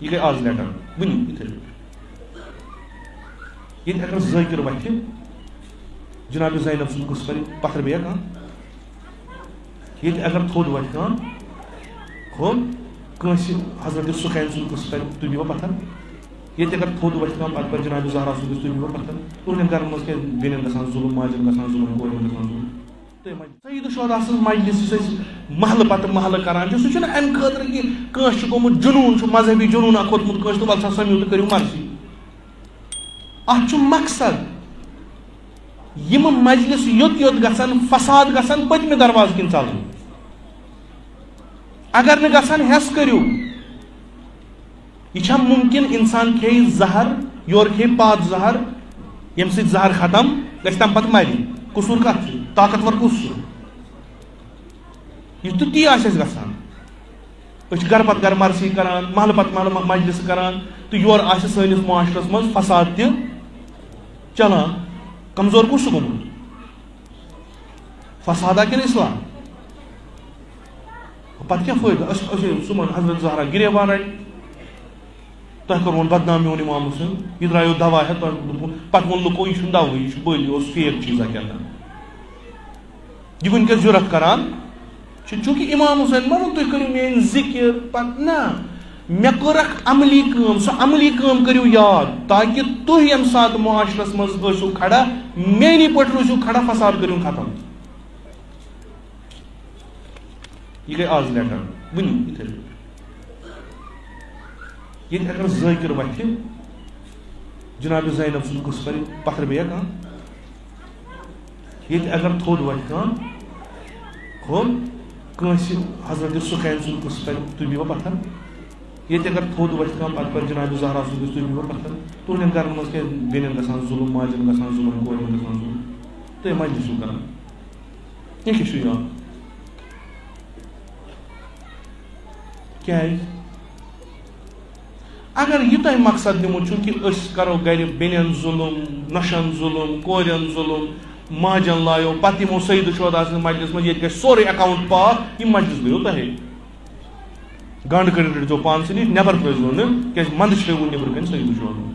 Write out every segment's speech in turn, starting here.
یہ گئی آز لیٹر ونی اتھے یہ اگر ذاکر وتھِ جناب زینب سن گوٚژھ کرِ پتھر بیگ یہ اگر تھوٚد وتھِ کانٛہہ تھوٚد کٲنٛسہِ حضرت سُکین سن گوٚژھ کرِ تُہۍ دِیوا پتھر یہ اگر تھوٚد وتھِ کانٛہہ پتہٕ جناب زہرا سن گوٚژھ تُہۍ دِیوا پتھر تُہنٛدٮ۪ن گرن منٛز کیٛازِ بیٚنٮ۪ن گژھان ظُلم ماجٮ۪ن گژھان ظُلم کورٮ۪ن گژھان ظُلم سعید الشہداء سٕنٛز مجلس یُس أسۍ محلہٕ پتہٕ محلہٕ کران چھِ سُہ چھُنہٕ امہِ خٲطرٕ کہِ کٲنٛسہِ چھُ گوٚمُت جنوٗن چھُ مذہبی جنوٗن اکھ کھوٚتمُت کٲنٛسہِ تہٕ وَلہٕ سا سٔمِو تہٕ کٔرِو مرضی اتھ چھُ مقصد یِم مجلس یوٚت یوٚت گژھن فساد گژھن پٔتمہِ دروازٕ کِنۍ ژلٕنۍ اگر نہٕ گژھن ہٮ۪س کٔرِو یہ چھا ممکن انسان کھیٚیہِ زہر یورٕ کھیٚیہِ پاد زہر ییٚمہِ سۭتۍ زہر ختم گژھِ تمہِ پتہٕ مرِ قصوٗر کتھ چھُ طاقتور کُس چھُ یہِ تہٕ تی آسہِ اَسہِ گژھان أسۍ چھِ گرٕ پتہٕ گرٕ مرثی کران محلہٕ پتہٕ محلہٕ مجلس کران تہٕ یورٕ آسہِ سٲنِس معاشرس منٛز فساد تہِ چلان کمزور کُس چھُ گوٚمُت فسادا کِنہٕ اِسلام پتہٕ کیٛاہ فٲیدٕ أسۍ صُبحن حضرت زہرا گریوان رٹہِ تۄہہِ کوٚروُن بدنام میون امام حُسین یہِ درٛایو دوا ہٮ۪تھ تۄہہِ پتہٕ ووٚن لُکو یہِ چھُنہٕ دوا یہِ چھُ بٔلۍ یہِ اوس فیک چیٖزا کیٛاہ تام یہِ وٕنکٮ۪س جُرت کران چھُ چوٗنٛکہِ امام حُسین ما ووٚن تُہۍ کٔرِو میٲنۍ ذِکر پتہٕ نہ مےٚ کٔر اکھ عملی کٲم سۄ عملی کٲم کٔرِو یاد تاکہِ تُہۍ ییٚمہِ ساتہٕ معاشرس منٛز ٲسِو کھڑا میٛٲنی پٲٹھۍ روٗزِو کھڑا فساد کٔرِو ختم یہ گئی آز لیٹر ونی اتھے یہ اگر ذاکر وتھِ جناب زینب سن گوٚژھ کرِ پتھر بیگ یہ اگر تھوٚد وتھِ کانٛہہ تھوٚد کٲنٛسہِ حضرت سُکین سن گوٚژھ کرِ تُہۍ دِیوا پتھر یہ اگر تھوٚد وتھِ کانٛہہ پتہٕ جناب زہرا سن گوٚژھ تُہۍ دِیوا پتھر تُہنٛدٮ۪ن گرن منٛز کیٛازِ بیٚنٮ۪ن گژھان ظُلم ماجٮ۪ن گژھان ظُلم کورٮ۪ن گژھان ظُلم تُہۍ مجلس چھِو کران یہِ کیٛاہ چھُ یاد کیٛازِ اگر یہِ تۄہہِ مقصد نِمُت چھُ کہِ أسۍ کرو گرِ بیٚنٮ۪ن ظُلم نۄشن ظُلم کورٮ۪ن ظُلم ماجن لایو پتہٕ یِمو سعید الشہداء سٕنٛدِس مجلس منٛز ییٚتہِ گژھِ سورُے اکاونٹ پاک یہِ مجلس گٔیو تۄہے گنڈ کٔرِتھ رٔٹۍزیو پانسٕے نِش نٮ۪بر ترٛٲیزیو نہٕ کیٛازِ منٛدٕ چھٲیوُن نٮ۪برٕ کَنۍ سعید الشہداء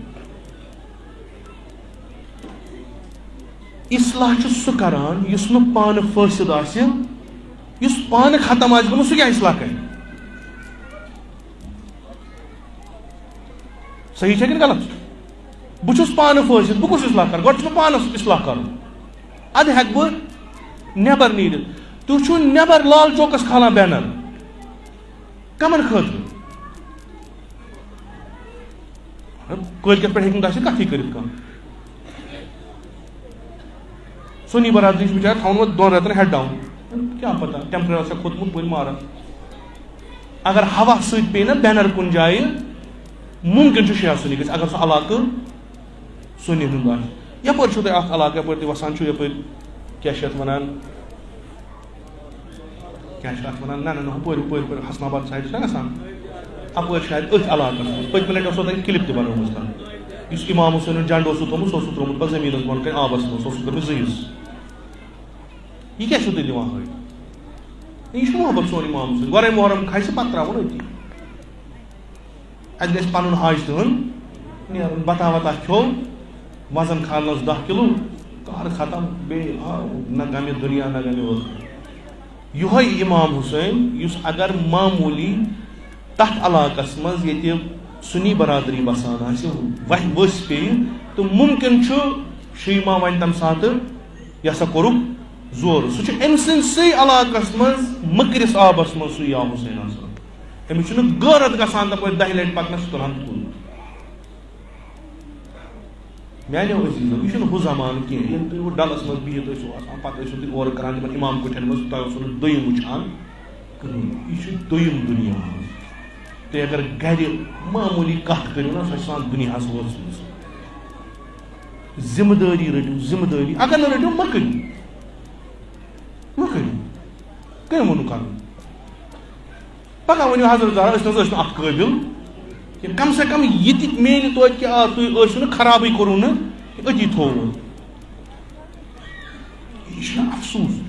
اصلاح چھُ سُہ کران یُس نہٕ پانہٕ فٲسِد آسہِ یُس پانہٕ ختم آسہِ گوٚمُت سُہ کیٛاہ اصلاح کرِ صحیح چھا کِنہٕ غلط بہٕ چھُس پانہٕ فٲسِد بہٕ کُس اصلاح کرٕ گۄڈٕ چھُ مےٚ پانس اصلاح کرُن ادٕ ہٮ۪کہٕ بہٕ نٮ۪بر نیٖرِتھ تُہۍ چھُو نٮ۪بر لال چوکس کھالان بینر کمن خٲطرٕ کٲلکیتھ پٮ۪ٹھ ہیٚکہِ نہٕ تۄہہِ سۭتۍ کتھٕے کٔرِتھ کانٛہہ سونی برادری چھِ بِچارِ تھاوُن وۄنۍ 2 رٮ۪تن ہیڈ ڈاوُن کیٛاہ پتہ ٹیمپریچر آسہِ کھوٚتمُت وۄنۍ ماران اگر ہوا سۭتۍ پیٚیہِ نا بینر کُنہِ جایہِ ممکن چھُ شیعہ سُنی گژھِ اگر سُہ علاقہٕ سُنی ہُنٛد آسہِ یپٲرۍ چھُو تۄہہِ اکھ علاقہٕ یپٲرۍ تُہۍ وسان چھُو یپٲرۍ کیٛاہ چھِ اتھ ونان کیٛاہ چھِ اتھ ونان نہ ہُپٲرۍ حسن آباد سایڈٕ چھُنہ گژھان اپٲرۍ شاید أتھۍ علاقس منٛز پٔتمہِ لٹہِ اوسو تۄہہِ کلپ تہِ بنٲومٕژ یُس امام حُسینُن جنڈٕ اوسوٕ تھوٚومُت سُہ اوسوٕ ترٛوومُت پتہٕ زٔمیٖنس بۄن کَنۍ آبس منٛز سُہ اوسوٕ کٔرمٕژ زٕہِس یہِ کیٛاہ چھُو تُہۍ دِوان ہٲے یہِ چھُ محبت سون امام حُسین گۄڈے محرم کھسہِ پتہٕ ترٛاوُن أتی اَسہِ گژھِ پنُن حاجتہٕ ہن نیرُن بتا وتا کھیوٚو وزن کھالنس 10 کِلوٗ کار ختم بیٚیہِ نہ غمہِ دُنیا نہ غمہِ ٲخرت یِہوے امام حُسین یُس اگر معموٗلی تتھ علاقس منٛز ییٚتہِ سُنی برادری بسان آسہِ ؤسۍ پیٚیہِ تہٕ ممکن چھُ شیٖما وۄنۍ تمہِ ساتہٕ یہِ ہسا کوٚرُکھ زورٕ سُہ چھُ أمۍ سٕنٛدسٕے علاقس منٛز مٔکرِس آبس منٛز سُہ یا حُسین آسان أمِس چھُنہٕ غٲرت گژھان تپٲرۍ 10 لٹہِ پکنس سُہ تُلان کُن میانیو عزیٖزو یہِ چھُنہٕ ہُہ زمانہٕ کینٛہہ ییٚلہِ تُہۍ ڈلس منٛز بِہِتھ ٲسِو آسان پتہٕ ٲسِو تُہۍ اورٕ کران تِمن امام کُٹھٮ۪ن منٛز تۄہہِ اوسوٕ نہٕ دوٚیِم وٕچھان کٕہٕنۍ یہِ چھُ دوٚیِم دُنیا تُہۍ اگر گرِ معموٗلی کتھ کٔرِو نا سۄ چھِ آسان دُنیاہس وٲژمٕژ ذمہٕ دٲری رٔٹِو ذمہٕ دٲری اگر نہٕ رٔٹِو مہ کٔرِو کٔمۍ ووٚنوٕ کرُن پگاہ ؤنِو حضرت زہرا أسۍ نہ حظ ٲسۍ نہٕ اتھ قٲبِل کینٛہہ کم سے کم یہِ تہِ میلہِ توتہِ کہِ آ تُہۍ ٲسِو نہٕ خرابٕے کوٚروٕ نہٕ أتی تھوٚوُن یہِ چھُنہ افسوٗس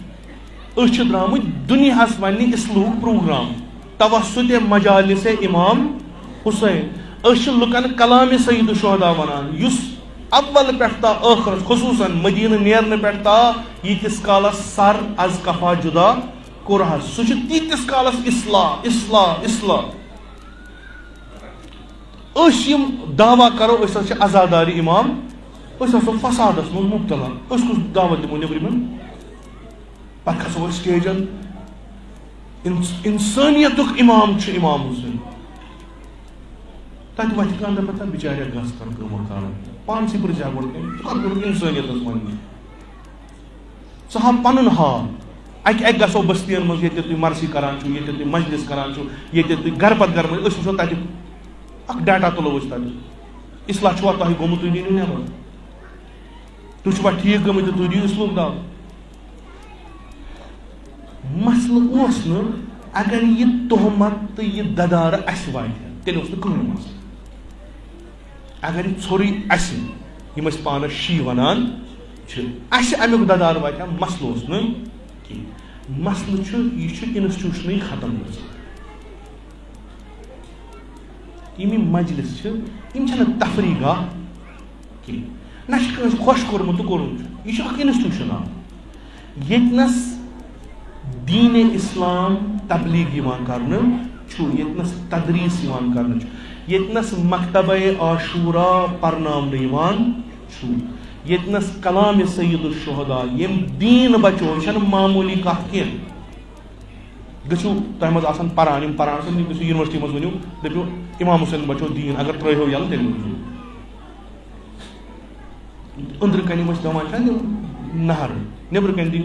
أسۍ چھِ درٛامٕتۍ دُنیاہس وَننہِ اصلحُک پروگرام توسُطِ مجالِسِ امام حُسین لکن کلام سید الشہداء ونان یس اول پہ آخر خصوصاً مدینہ نیرنے پہ یتس کالس سر از کفا جدا کورہ سہ تیتس کالس اصلاح اصلاح اصلاح یم دعویٰ کرو عزاداری امام فسادس من مبتلا کس دعوت دمو نبرمن پتہ کھسو سٹیجن انسانیت امام امام حسین تک وتھ کان دپہ بچارے گس کر کام پانسی پرزا گوڑ انسانیت من ثہ پن حال اکہ گھو بستین مز یہ تھی مرضی کران یہ تھی مجلس کران یہ تھی گھر پتہ گھر مجھ وچو تک اک ڈاٹا تلو تک اصلاح چھوا تہ گومت تھی نیو نیبر تھی چھوا ٹھیک گمت تھی دیو اسلوب داو مسئلہ اس نا اگر یہ تہمت تو یہ ددار اس واتہ تیل اس کہین مسئلہ اگر یہ ژھوری اس یم اس پانس شی ونان اس امیک ددار واتہ مسئلہ اس نا کی مسئلہ یہ انسٹیٹیوشن ختم گژھان یم مجلس یم تفریح گاہ کی نہ خوش کورمت تو کورمت یہ انسٹیٹیوشن آو یتنس دین اسلام تبلیغ کرنے یتنس تدریس کرنے یتنس مکتبہ عاشورہ پرنامنے یتنس کلام سید الشہداء یم دین بچو یہ معمولی کت کی گھو تہ مز پران پران گھو یونیورسٹی مز ونو دپو امام حسین بچو دین اگر ترہو یل تیل اندر کن دپان نہر نبر کن دیو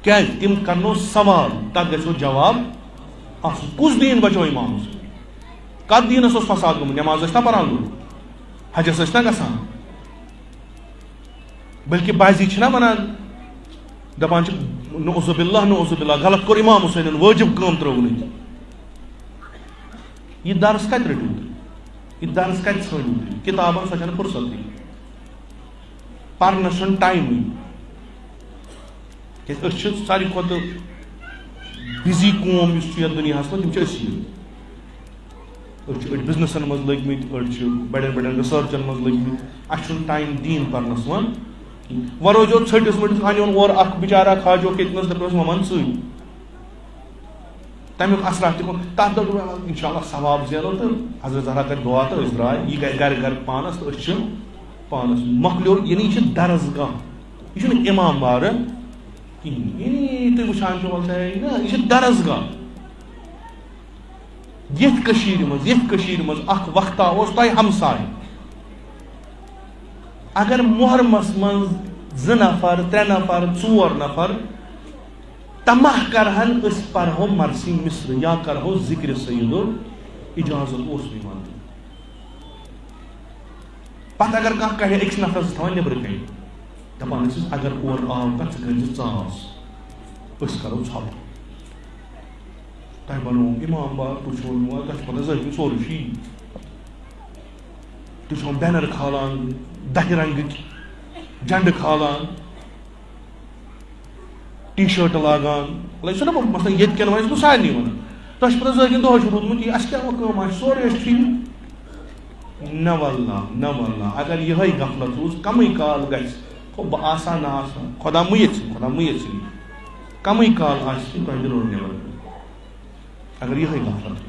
کیا تم کرنو سوال تک گھو جواب کس دین بچو امام حسین کت دینس فساد گومت نماز نا پران لوگ حجس نا گسان بلکہ بعضی نا ونان دپان نعوذ باللہ غلط کور امام حسین واجب کام ترونت یہ درس کت رٹو یہ درس کت ژھانڈو کتابن سو فرصت پرنس ٹائم ساری کھت بزی قوم اس دنیا من تم أڑ بزنسن مز لگمت أڑ بڑن بڑن ریسرچن مز لگمت اچھا ٹائم دین پرنس ون وہ روزو ژھٹس مٹس ان اور اخ بچارا کھاجو کتنس دپس ممن سی تمیک اثرات تک دپ انشاء اللہ ثواب زینو تو حضرت زہرا کر دعا تو درائے یہ گھر گھر گھر پانس تو پانس مکلیو یعنی یہ درسگاہ یہ امام بار کہین یعنی تھی وچان یہ درسگاہ یت مز اخ وقتا اس تہ ہمسائے اگر محرمس من 2 نفر 3 نفر 4 نفر تمہ کرہن اس پرہو مرسی مصر یا کرہو ذکر سید اجازت اس نہیں پتہ اگر کھانا کہے ایک نفر تھوان نبر کن دپان اگر اور آو پہ ثہ ژاس اس کرو ژھپ تہ بنو امام با تھی تک پتہ ذہن سورے شی تھی بینر کھالان 10 رنگ جنڈ کھالان ٹی شرٹ لاگان سہ مثلاً یہ کن ون سارے ون تھی پتہ ذہن دہے روٗدمُت یہ اس کیا سورے ٹھیک نہ واللہ اگر یہ غفلت روز کم کال گھو بہ آسا نہ آسا خدا میت سی کم کال آہ تہذی روڈ نبر اگر یہ غفلت